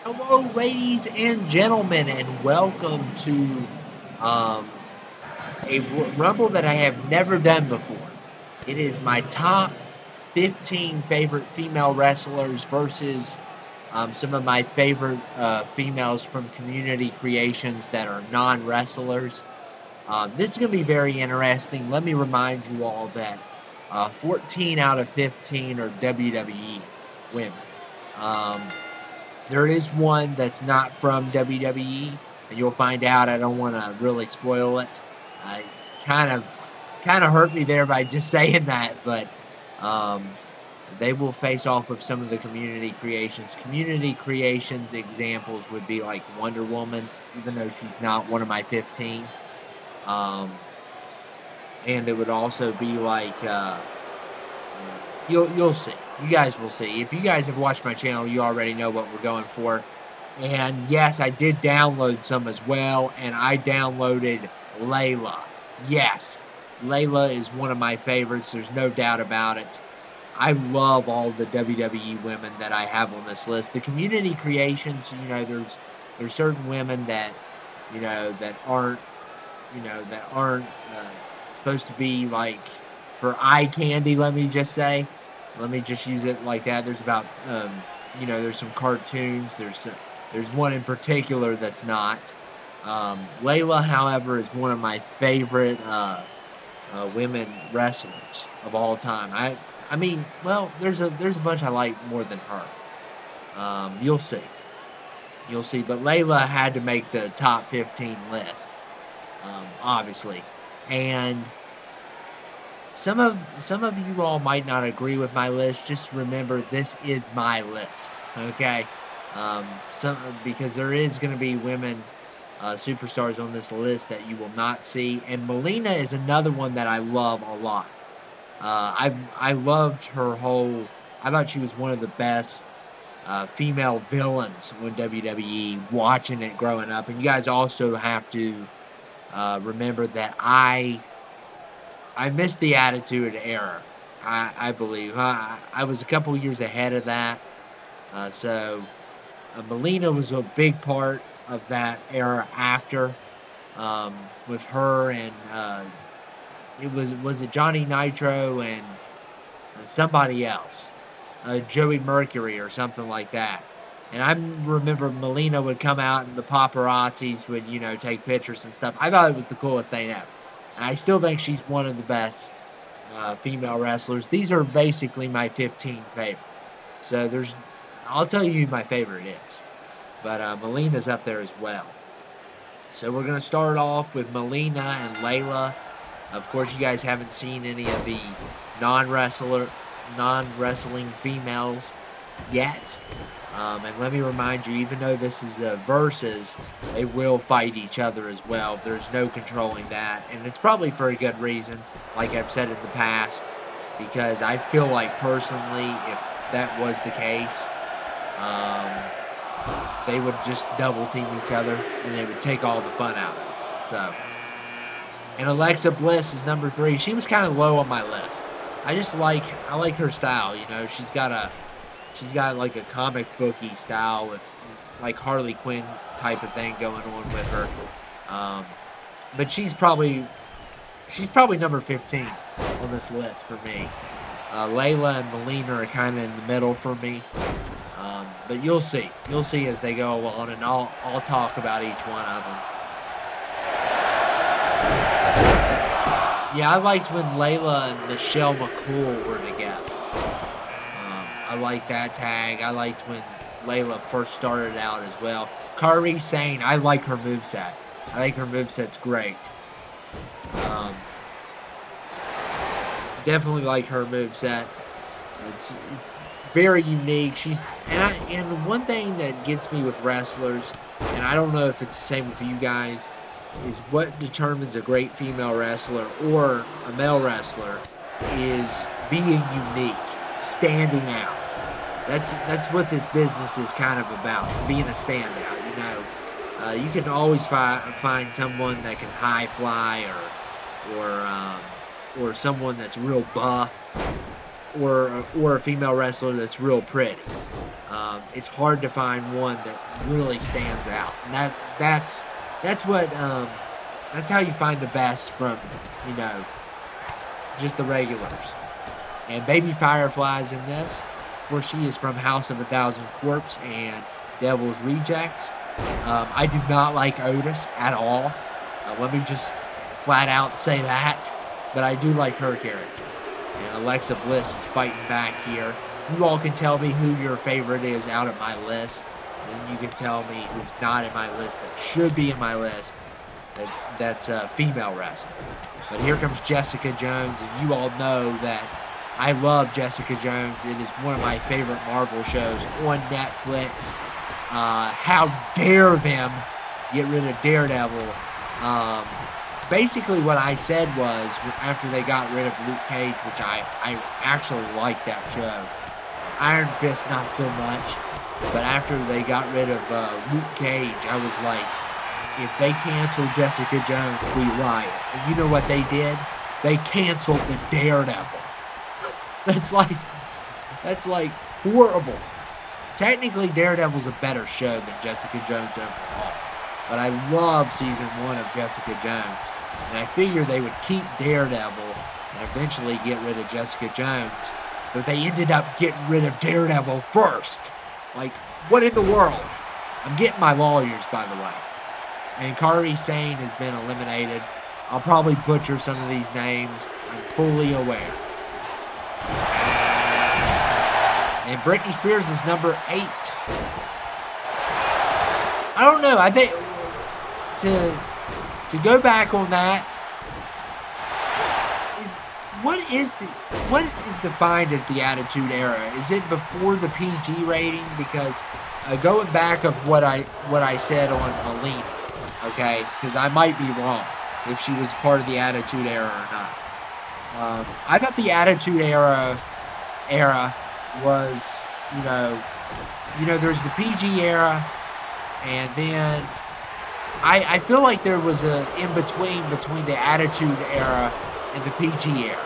Hello, ladies and gentlemen, and welcome to um, a Rumble that I have never done before. It is my top 15 favorite female wrestlers versus some of my favorite females from community creations that are non-wrestlers. This is going to be very interesting. Let me remind you all that 14 out of 15 are WWE women. Um, there is one that's not from WWE, and you'll find out. I don't want to really spoil it. I kind of hurt me there by just saying that, but um, they will face off with some of the community creations. Community creations examples would be like Wonder Woman, even though she's not one of my 15. Um, and it would also be like you'll see. You guys will see. If you guys have watched my channel, you already know what we're going for. And yes, I did download some as well, and I downloaded Layla. Yes, Layla is one of my favorites. There's no doubt about it. I love all the WWE women that I have on this list. The community creations, there's certain women that, that aren't, supposed to be like for eye candy. Let me just say, let me just use it like that. There's about, there's some cartoons. There's one in particular that's not. Layla, however, is one of my favorite women wrestlers of all time. I mean, well, there's a bunch I like more than her. You'll see. You'll see. But Layla had to make the top 15 list, obviously. And some of you all might not agree with my list. Just remember, this is my list, okay? Because there is going to be women superstars on this list that you will not see, and Melina is another one that I love a lot. I loved her whole. I thought she was one of the best female villains on WWE. Watching it growing up, and you guys also have to remember that I missed the Attitude Era. I believe I was a couple years ahead of that. So Melina was a big part of that era after, with her and was it Johnny Nitro and somebody else, Joey Mercury or something like that. And I remember Melina would come out and the paparazzis would, take pictures and stuff. I thought it was the coolest thing ever. And I still think she's one of the best female wrestlers. These are basically my 15 favorite. So I'll tell you who my favorite is. But Melina's up there as well. So we're going to start off with Melina and Layla. Of course, you guys haven't seen any of the non-wrestling females yet. And let me remind you, even though this is a versus, they will fight each other as well. There's no controlling that. And it's probably for a good reason, like I've said in the past, because I feel like personally, if that was the case, they would just double team each other and they would take all the fun out of it. So, and Alexa Bliss is number 3. She was kind of low on my list. I like her style. She's got like a comic booky style with like Harley Quinn type of thing going on with her. But she's probably number 15 on this list for me. Layla and Melina are kind of in the middle for me. But you'll see as they go along, and I'll talk about each one of them. Yeah, I liked when Layla and Michelle McCool were together. I liked that tag. I liked when Layla first started out as well. Kairi Sane, I like her moveset. I think her moveset's great. Definitely like her moveset. It's very unique. And one thing that gets me with wrestlers, and I don't know if it's the same with you guys, is what determines a great female wrestler or a male wrestler is being unique, standing out. That's what this business is kind of about, being a standout. You can always find someone that can high fly or someone that's real buff, or a female wrestler that's real pretty. It's hard to find one that really stands out, and that's how you find the best from, you know, just the regulars. And Baby Firefly's in this. Of course, she is from House of a Thousand Corpse and Devil's Rejects. I do not like Otis at all. Let me just flat out say that. But I do like her character. And Alexa Bliss is fighting back here. You all can tell me who your favorite is out of my list. And you can tell me who's not in my list that should be in my list. That's female wrestling. But here comes Jessica Jones. And you all know that I love Jessica Jones. It is one of my favorite Marvel shows on Netflix. How dare them get rid of Daredevil. Basically what I said was, after they got rid of Luke Cage, which I actually liked that show. Iron Fist, not so much. But after they got rid of Luke Cage, I was like, if they cancel Jessica Jones, we riot. And you know what they did? They canceled the Daredevil. That's like horrible. Technically, Daredevil's a better show than Jessica Jones overall. But I love season 1 of Jessica Jones. And I figured they would keep Daredevil and eventually get rid of Jessica Jones. But they ended up getting rid of Daredevil first. Like, what in the world? I'm getting my lawyers, by the way. And Kairi Sane has been eliminated. I'll probably butcher some of these names. I'm fully aware. And Britney Spears is number 8. I don't know. I think to go back on that, what is defined as the Attitude Era? Is it before the PG rating? Because going back of what I said on Melina, okay, because I might be wrong if she was part of the Attitude Era or not. I thought the Attitude Era was, you know, there's the PG era, and then I feel like there was a in between the Attitude Era and the PG era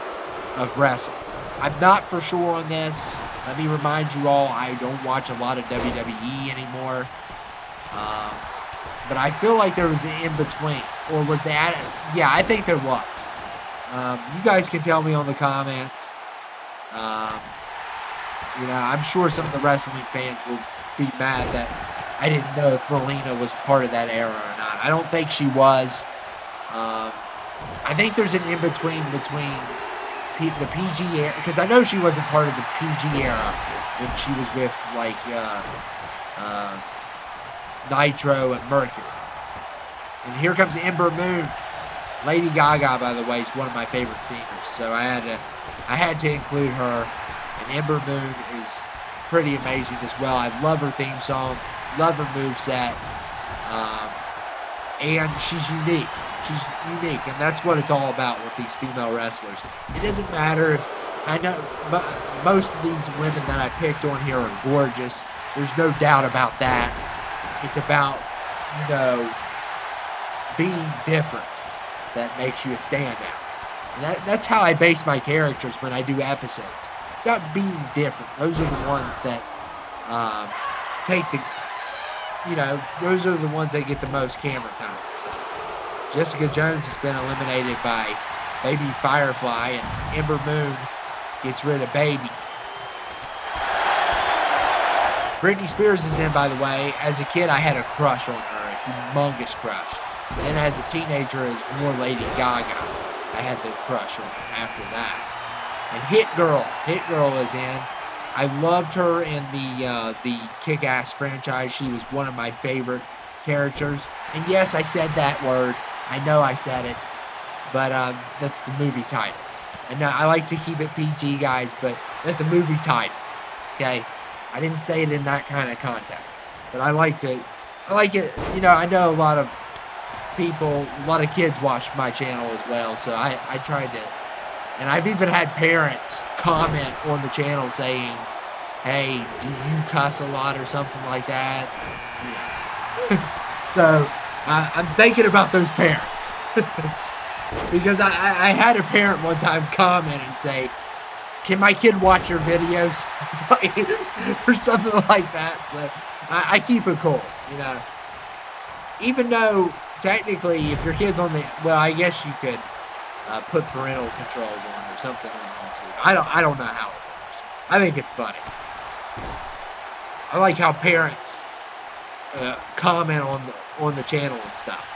of wrestling. I'm not for sure on this. Let me remind you all, I don't watch a lot of WWE anymore. But I feel like there was an in between, or was that? Yeah, I think there was. You guys can tell me on the comments. You know, I'm sure some of the wrestling fans will be mad that I didn't know if Melina was part of that era or not. I don't think she was. I think there's an in-between between the PG era, because I know she wasn't part of the PG era when she was with, like, Nitro and Mercury. And here comes Ember Moon. Lady Gaga, by the way, is one of my favorite singers, so I had to include her. And Ember Moon is pretty amazing as well. I love her theme song, love her moveset, and she's unique. She's unique, and that's what it's all about with these female wrestlers. It doesn't matter if, I know most of these women that I picked on here are gorgeous. There's no doubt about that. It's about, you know, being different that makes you a standout. And that's how I base my characters when I do episodes. About being different. Those are the ones that take the, you know, those are the ones that get the most camera time. So Jessica Jones has been eliminated by Baby Firefly, and Ember Moon gets rid of Baby. Britney Spears is in, by the way. As a kid, I had a crush on her, a humongous crush. And then as a teenager, as more Lady Gaga, I had the crush on her after that. And Hit Girl is in. I loved her in the Kick-Ass franchise. She was one of my favorite characters. And yes, I said that word. I know I said it. But that's the movie title. And now I like to keep it PG, guys, but that's a movie title. Okay? I didn't say it in that kind of context. But I like it. You know, I know a lot of people, a lot of kids watch my channel as well. So I tried to. And I've even had parents comment on the channel saying, hey, do you cuss a lot or something like that? Yeah. So I'm thinking about those parents. Because I had a parent one time comment and say, can my kid watch your videos? Or something like that. So I keep it cool, you know. Even though technically, if your kid's on the, well, I guess you could put parental controls on or something on YouTube. I don't know how it works. I think it's funny. I like how parents comment on the channel and stuff.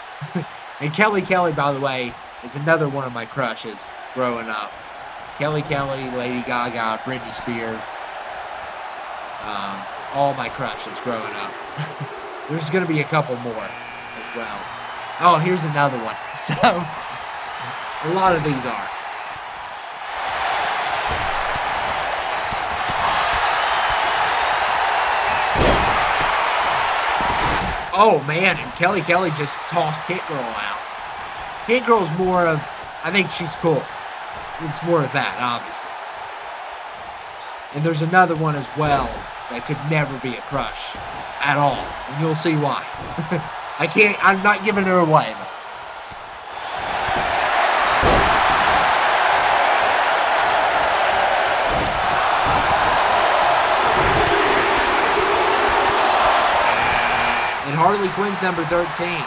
And Kelly, by the way, is another one of my crushes growing up. Kelly, Lady Gaga, Britney Spears, all my crushes growing up. There's going to be a couple more as well. Oh, here's another one. So, a lot of these are. Oh, man, and Kelly just tossed Hit Girl out. Hit Girl's more of, I think she's cool. It's more of that, obviously. And there's another one as well that could never be a crush at all. And you'll see why. I'm not giving her away, though. And Harley Quinn's number 13.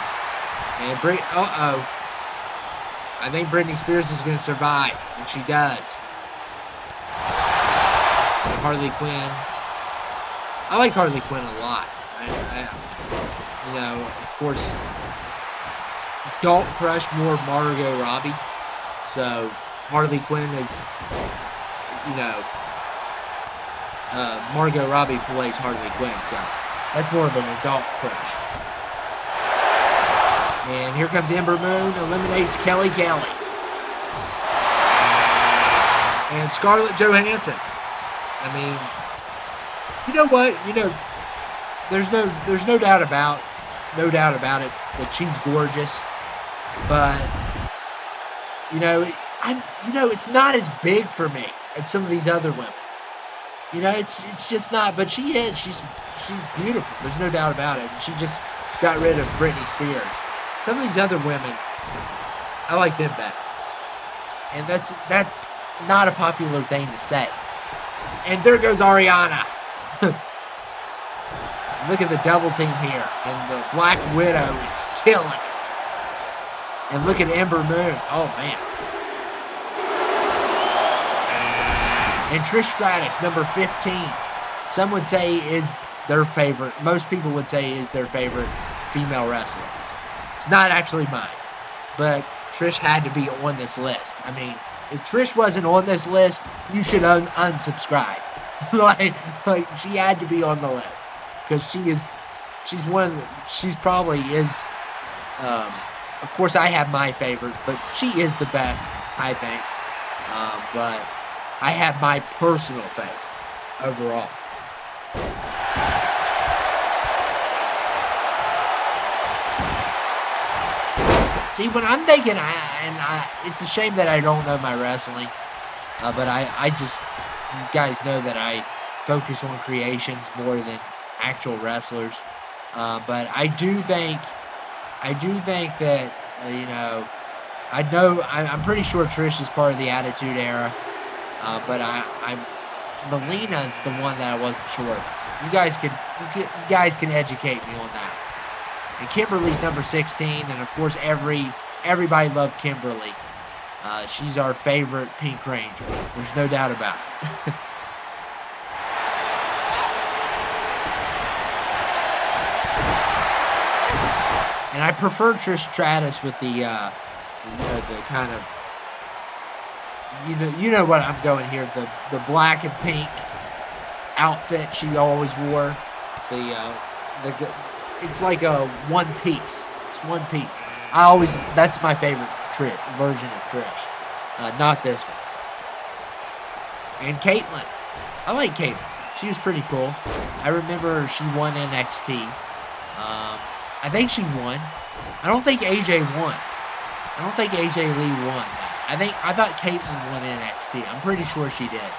And I think Britney Spears is going to survive, and she does. And Harley Quinn. I like Harley Quinn a lot. You know, of course, don't crush more Margot Robbie. So Harley Quinn is, you know, Margot Robbie plays Harley Quinn, so that's more of an adult crush. And here comes Ember Moon, eliminates Kelly. And Scarlett Johansson. I mean, you know what? You know, there's no doubt about it that she's gorgeous. But you know, it's not as big for me as some of these other women. You know, it's just not. But she is. She's beautiful. There's no doubt about it. She just got rid of Britney Spears. Some of these other women, I like them better. And that's not a popular thing to say. And there goes Ariana. Look at the double team here. And the Black Widow is killing it. And look at Ember Moon. Oh, man. And Trish Stratus, number 15. Some would say is their favorite. Most people would say is their favorite female wrestler. It's not actually mine. But Trish had to be on this list. I mean, if Trish wasn't on this list, you should unsubscribe. like she had to be on the list. Because she's probably is, of course I have my favorite, but she is the best, I think. But I have my personal favorite overall. See, when I'm thinking, it's a shame that I don't know my wrestling, but I just, you guys know that I focus on creations more than actual wrestlers. But I do think that, you know, I'm pretty sure Trish is part of the Attitude Era, but Melina's the one that I wasn't sure of. You guys can educate me on that. And Kimberly's number 16, and of course everybody loved Kimberly. She's our favorite Pink Ranger. There's no doubt about it. And I prefer Trish Stratus with the the kind of, you know what I'm going here, the black and pink outfit she always wore. It's like a one piece. It's one piece. That's my favorite version of Trish. Not this one. And Caitlyn. I like Caitlyn. She was pretty cool. I remember she won NXT. I think she won. I don't think AJ won. I don't think AJ Lee won. I thought Caitlyn won NXT. I'm pretty sure she did.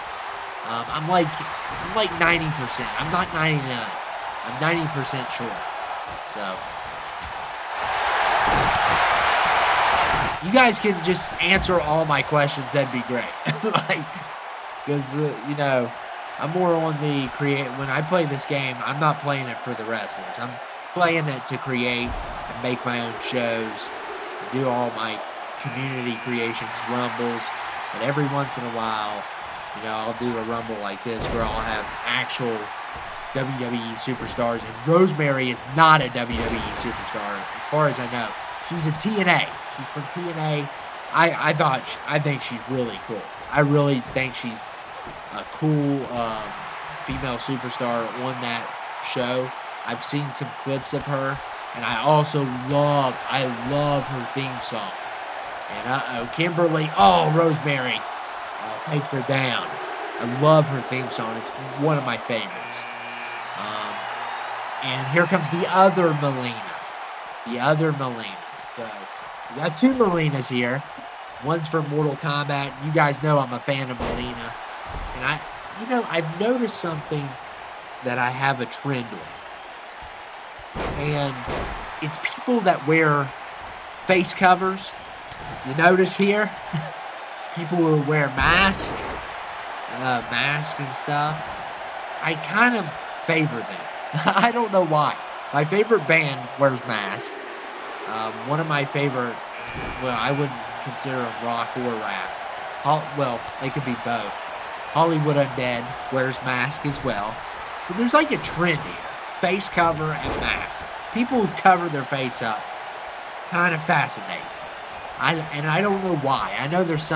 I'm like 90%. I'm not 99. I'm 90% sure. So you guys can just answer all my questions. That'd be great. Because, you know, I'm more on the create. When I play this game, I'm not playing it for the wrestlers. I'm playing it to create and make my own shows, do all my community creations, rumbles. But every once in a while, you know, I'll do a rumble like this where I'll have actual WWE superstars. And Rosemary is not a WWE superstar, as far as I know. She's a TNA. She's from TNA. I think she's really cool. I really think she's a cool female superstar on that show. I've seen some clips of her, and I love her theme song. And Kimberly, Rosemary takes her down. I love her theme song. It's one of my favorites. And here comes the other Melina. So we got two Melinas here. One's from Mortal Kombat. You guys know I'm a fan of Melina. And I've noticed something that I have a trend with. And it's people that wear face covers. You notice here? People who wear masks and stuff. I kind of favor them. I don't know why. My favorite band wears masks. One of my favorite, well, I wouldn't consider them rock or rap. Well, they could be both. Hollywood Undead wears masks as well. So there's like a trend here. Face cover and mask. People who cover their face up. Kind of fascinating. I don't know why. I know there's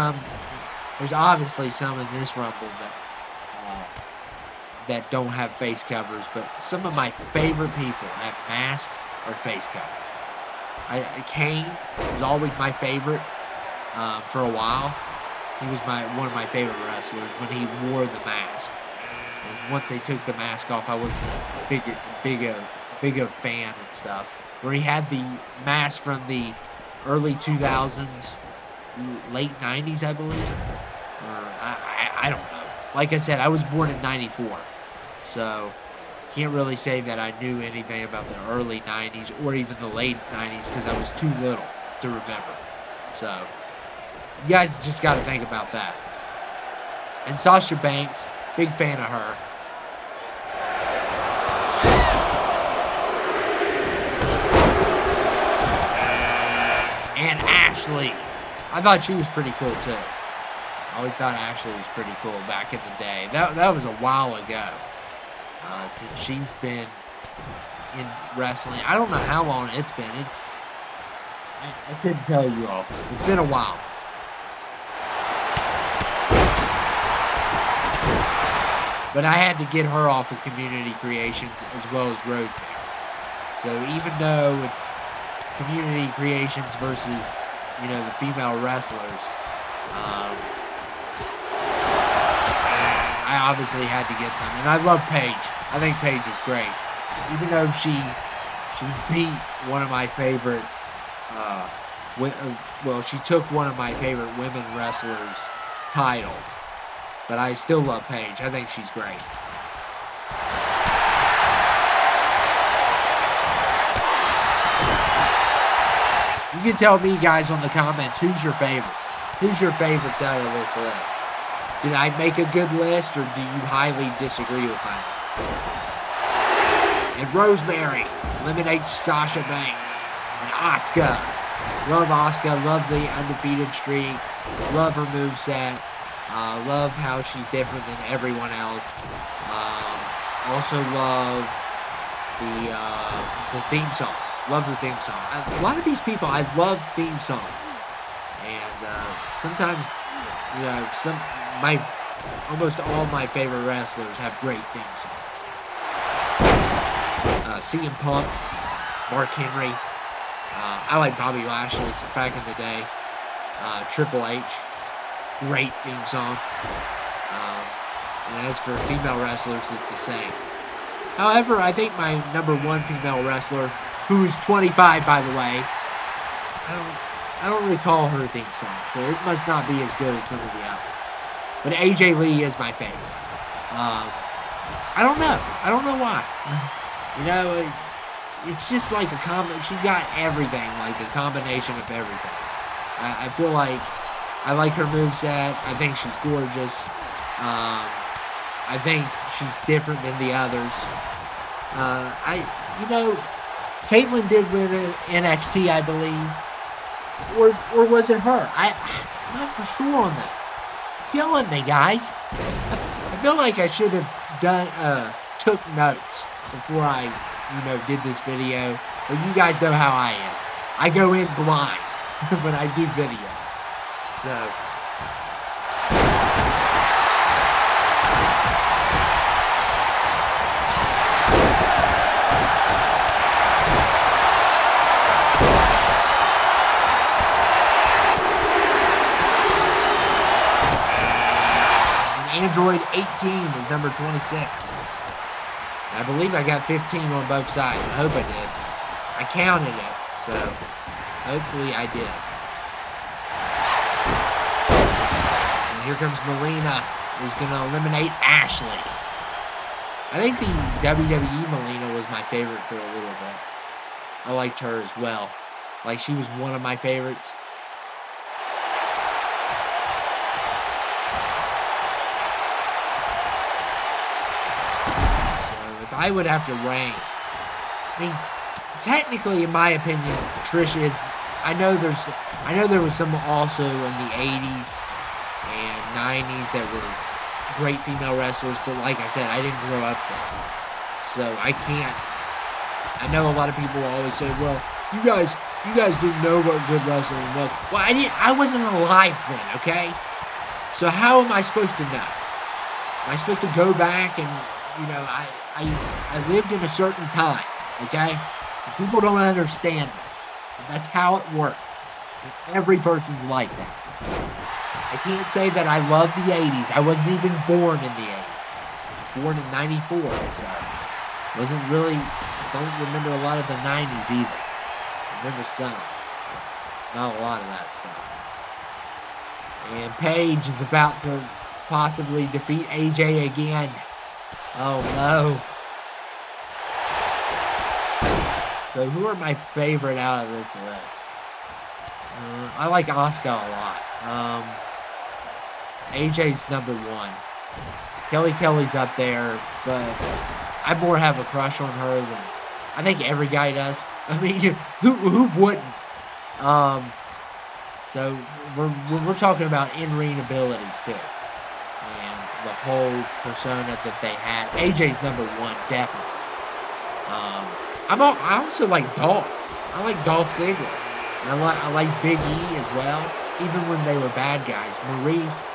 obviously some in this Rumble that don't have face covers, but some of my favorite people have masks or face cover. Kane was always my favorite for a while. He was one of my favorite wrestlers when he wore the mask. And once they took the mask off, I wasn't as big a fan and stuff. Where he had the mask from the early 2000s, late 90s, I believe. Or I don't know. Like I said, I was born in 94. So, can't really say that I knew anything about the early 90s or even the late 90s because I was too little to remember. So, you guys just got to think about that. And Sasha Banks, big fan of her. And Ashley. I thought she was pretty cool too. I always thought Ashley was pretty cool back in the day. That was a while ago. Since she's been in wrestling. I don't know how long it's been. I couldn't tell you all. It's been a while. But I had to get her off of Community Creations as well as Rosemary. So even though it's Community Creations versus, the female wrestlers, I obviously had to get some. And I love Paige. I think Paige is great. Even though she beat one of my favorite, she took one of my favorite women wrestlers' titles. But I still love Paige. I think she's great. You can tell me, guys, on the comments, who's your favorite? Who's your favorites out of this list? Did I make a good list, or do you highly disagree with mine? And Rosemary eliminates Sasha Banks. And Asuka. Love Asuka. Love the undefeated streak. Love her moveset. Love how she's different than everyone else. Also love the theme song. Love the theme song. A lot of these people, I love theme songs. And sometimes, almost all my favorite wrestlers have great theme songs. CM Punk, Mark Henry. I like Bobby Lashley back in the day. Triple H. Great theme song. And as for female wrestlers, it's the same. However, I think my number one female wrestler, who is 25, by the way, I don't recall her theme song, so it must not be as good as some of the others. But AJ Lee is my favorite. I don't know. I don't know why. It's just like she's got everything, like a combination of everything. I feel like I like her moveset. I think she's gorgeous. I think she's different than the others. Caitlyn did win NXT, I believe, or was it her? I'm not for sure on that. Killing me, guys. I feel like I should have took notes before I, did this video. But you guys know how I am. I go in blind when I do video. So. Android 18 was number 26. I believe I got 15 on both sides. I hope I did. I counted it, so hopefully I did. And here comes Melina, who's going to eliminate Ashley. I think the WWE Melina was my favorite for a little bit. I liked her as well. Like, she was one of my favorites. I would have to rank. I mean, technically, in my opinion, Trish is. I know there was some also in the 80s and 90s that were great female wrestlers, but like I said, I didn't grow up there, so I can't. I know a lot of people always say, "Well, you guys didn't know what good wrestling was." Well, I wasn't alive then, okay? So how am I supposed to know? Am I supposed to go back and I lived in a certain time, okay? People don't understand that. That's how it works. Every person's like that. I can't say that I love the 80s. I wasn't even born in the 80s. Born in 94, so wasn't really, don't remember a lot of the 90s either. I remember some. Not a lot of that stuff. And Paige is about to possibly defeat AJ again. Oh no. So who are my favorite out of this list? I like Asuka a lot. AJ's number 1. Kelly's up there, but I more have a crush on her than I think every guy does. I mean, who wouldn't? So we're talking about in-ring abilities too. The whole persona that they had. AJ's number 1, definitely. I also like Dolph. I like Dolph Ziggler. And I like Big E as well. Even when they were bad guys. Maurice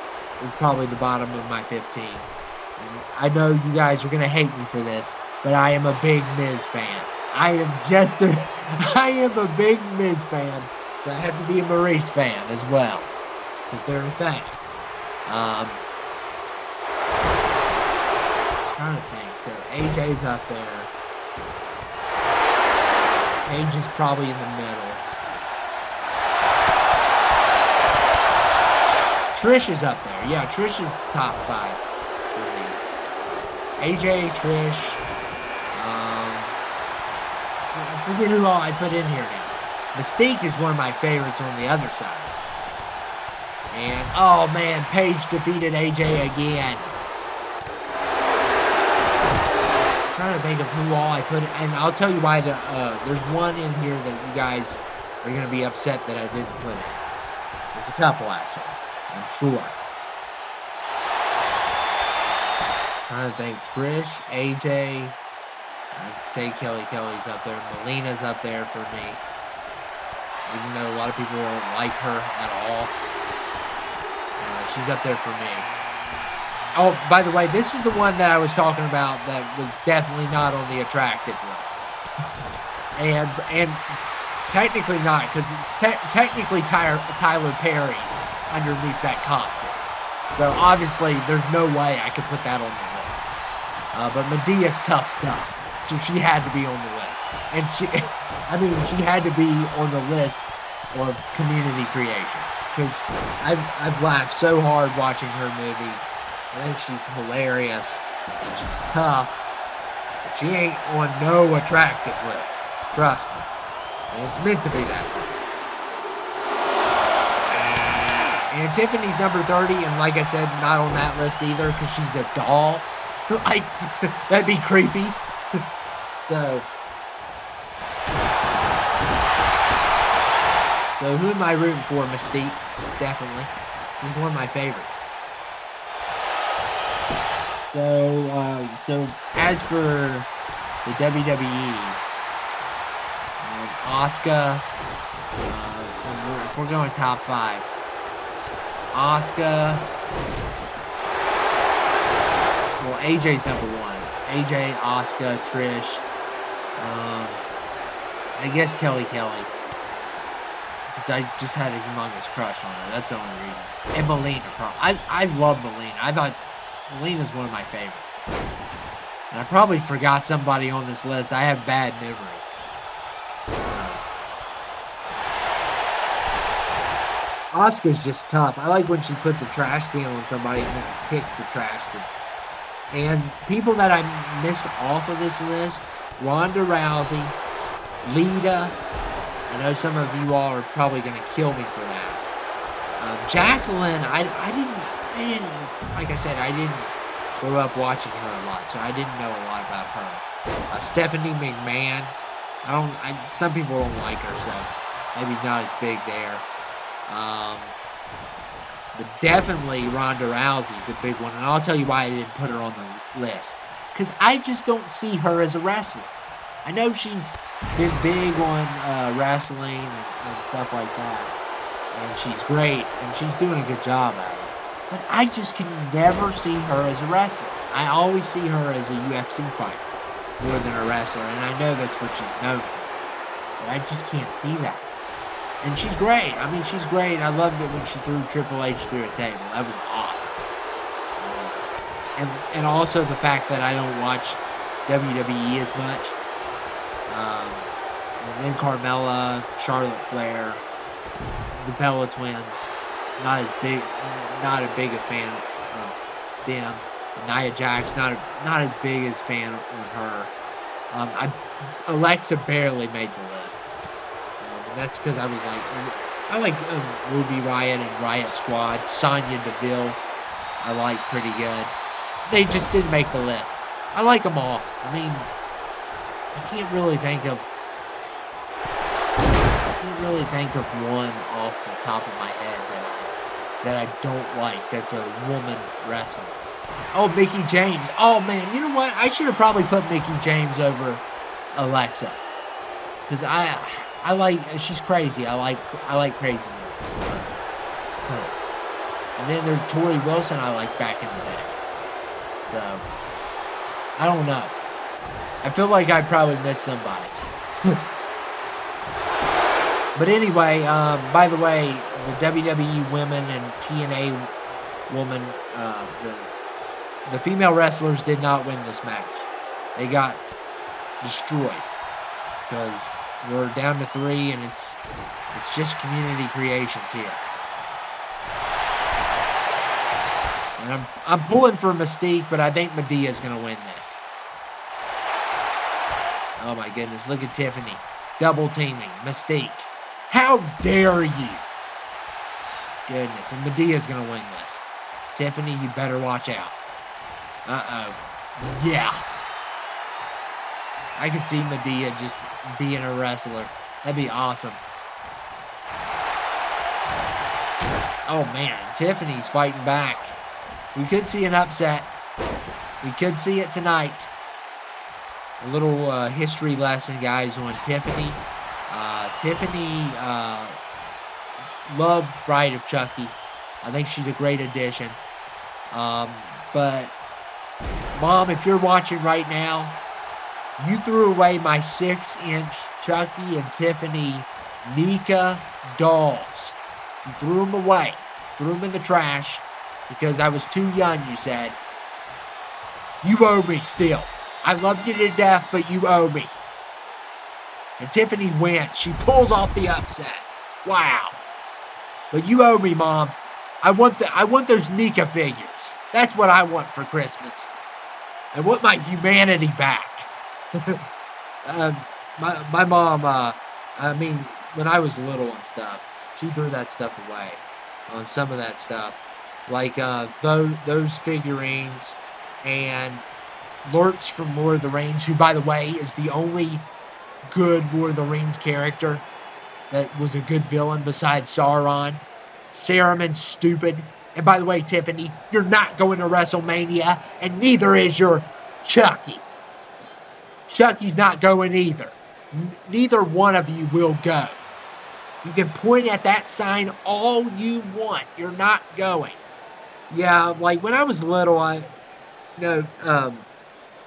is probably the bottom of my 15. And I know you guys are going to hate me for this, but I am a big Miz fan. I am a big Miz fan. But I have to be a Maurice fan as well. Because they're a thing. Trying to think. So AJ's up there. Paige is probably in the middle. Trish is up there. Yeah, Trish is top 5 for me. AJ, Trish. I forget who all I put in here now. Mystique is one of my favorites on the other side. And oh man, Paige defeated AJ again. Trying to think of who all I put, and I'll tell you why. There's one in here that you guys are going to be upset that I didn't put in. There's a couple actually, I'm sure. Trying to think. Trish, AJ. I'd say Kelly's up there. Melina's up there for me, even though a lot of people don't like her at all. She's up there for me. Oh, by the way, this is the one that I was talking about that was definitely not on the attractive list. And technically not, because it's technically Tyler Perry's underneath that costume. So obviously, there's no way I could put that on the list. But Medea's tough stuff, so she had to be on the list. And she had to be on the list of community creations, because I've laughed so hard watching her movies. I think she's hilarious. She's tough. But she ain't on no attractive list. Trust me. And it's meant to be that way. And Tiffany's number 30, and like I said, not on that list either because she's a doll. Like, that'd be creepy. So who am I rooting for? Mystique, definitely. She's one of my favorites. So as for the WWE, Asuka, if we're going top 5, Asuka, well, AJ's number 1. AJ, Asuka, Trish, I guess Kelly. Because I just had a humongous crush on her. That's the only reason. And Melina. I love Melina. I thought Melina's one of my favorites. And I probably forgot somebody on this list. I have bad memory. Asuka's just tough. I like when she puts a trash can on somebody and then kicks the trash can. And people that I missed off of this list, Ronda Rousey, Lita. I know some of you all are probably going to kill me for that. Jacqueline, I didn't, like I said, I didn't grow up watching her a lot, so I didn't know a lot about her. Stephanie McMahon, some people don't like her, so maybe not as big there. But definitely Ronda Rousey's a big one, and I'll tell you why I didn't put her on the list. Because I just don't see her as a wrestler. I know she's been big on wrestling and stuff like that, and she's great, and she's doing a good job at it. But I just can never see her as a wrestler. I always see her as a UFC fighter more than a wrestler, and I know that's what she's known for. But I just can't see that. And she's great. I mean, she's great. I loved it when she threw Triple H through a table. That was awesome. And also the fact that I don't watch WWE as much. And then Carmella, Charlotte Flair, the Bella Twins. Not a big a fan of them. Nia Jax, not as big as fan of her. Alexa barely made the list. And that's because I like Ruby Riott and Riott Squad. Sonya Deville, I like pretty good. They just didn't make the list. I like them all. I mean, I can't really think of one off the top of my head that I don't like. That's a woman wrestler. Oh, Mickie James. Oh man, you know what? I should have probably put Mickie James over Alexa because I like, she's crazy. I like crazy. And then there's Tori Wilson. I like back in the day. So I don't know. I feel like I probably missed somebody. But anyway, by the way, the WWE women and TNA woman, the female wrestlers did not win this match. They got destroyed because we're down to 3, and it's just community creations here. And I'm pulling for Mystique, but I think Medea's going to win this. Oh my goodness, look at Tiffany. Double teaming. Mystique. How dare you? Goodness, and Medea's going to win this. Tiffany, you better watch out. Uh-oh. Yeah. I could see Medea just being a wrestler. That'd be awesome. Oh man, Tiffany's fighting back. We could see an upset. We could see it tonight. A little history lesson, guys, on Tiffany. Tiffany, love Bride of Chucky. I think she's a great addition. But, Mom, if you're watching right now, you threw away my 6-inch Chucky and Tiffany Nika dolls. You threw them away. Threw them in the trash because I was too young, you said. You owe me still. I loved you to death, but you owe me. And Tiffany wins. She pulls off the upset. Wow. But you owe me, Mom. I want those Nika figures. That's what I want for Christmas. I want my humanity back. My mom, I mean, when I was little and stuff, she threw that stuff away. on some of that stuff. Like those figurines and Lurch from Lord of the Rings, who, by the way, is the only good Lord of the Rings character that was a good villain besides Sauron. Saruman's stupid. And by the way, Tiffany, you're not going to WrestleMania, and neither is your Chucky. Chucky's not going either. Neither one of you will go. You can point at that sign all you want. You're not going. Yeah, like when I was little, I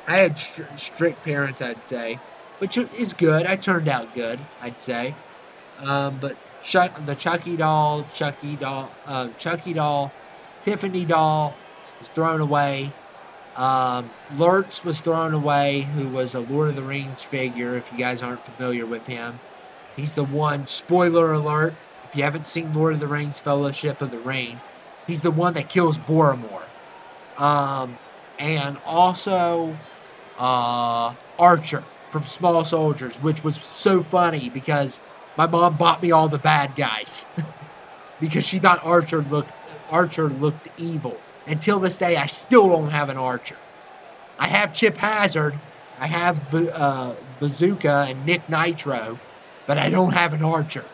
had strict parents, I'd say, which is good. I turned out good, I'd say. But the Chucky doll, Tiffany doll was thrown away. Lurtz was thrown away, who was a Lord of the Rings figure, if you guys aren't familiar with him. He's the one, spoiler alert, if you haven't seen Lord of the Rings Fellowship of the Ring, he's the one that kills Boromir. And also Archer from Small Soldiers, which was so funny because my mom bought me all the bad guys because she thought Archer looked evil. Until this day, I still don't have an Archer. I have Chip Hazard, I have Bazooka and Nick Nitro, but I don't have an Archer.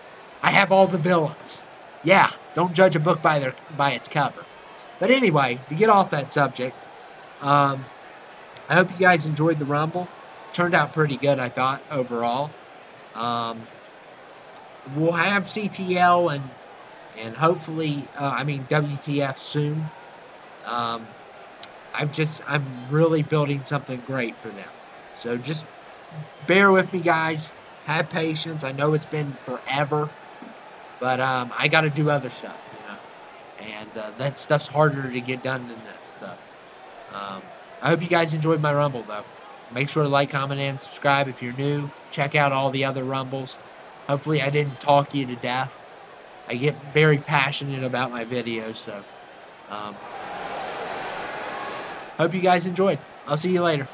I have all the villains. Yeah, don't judge a book by its cover. But anyway, to get off that subject, I hope you guys enjoyed the Rumble. Turned out pretty good, I thought, overall. We'll have CTL and hopefully, WTF soon. I'm really building something great for them. So just bear with me, guys. Have patience. I know it's been forever, but I got to do other stuff, and that stuff's harder to get done than this stuff. I hope you guys enjoyed my Rumble, though. Make sure to like, comment, and subscribe if you're new. Check out all the other Rumbles. Hopefully I didn't talk you to death. I get very passionate about my videos, so hope you guys enjoyed. I'll see you later.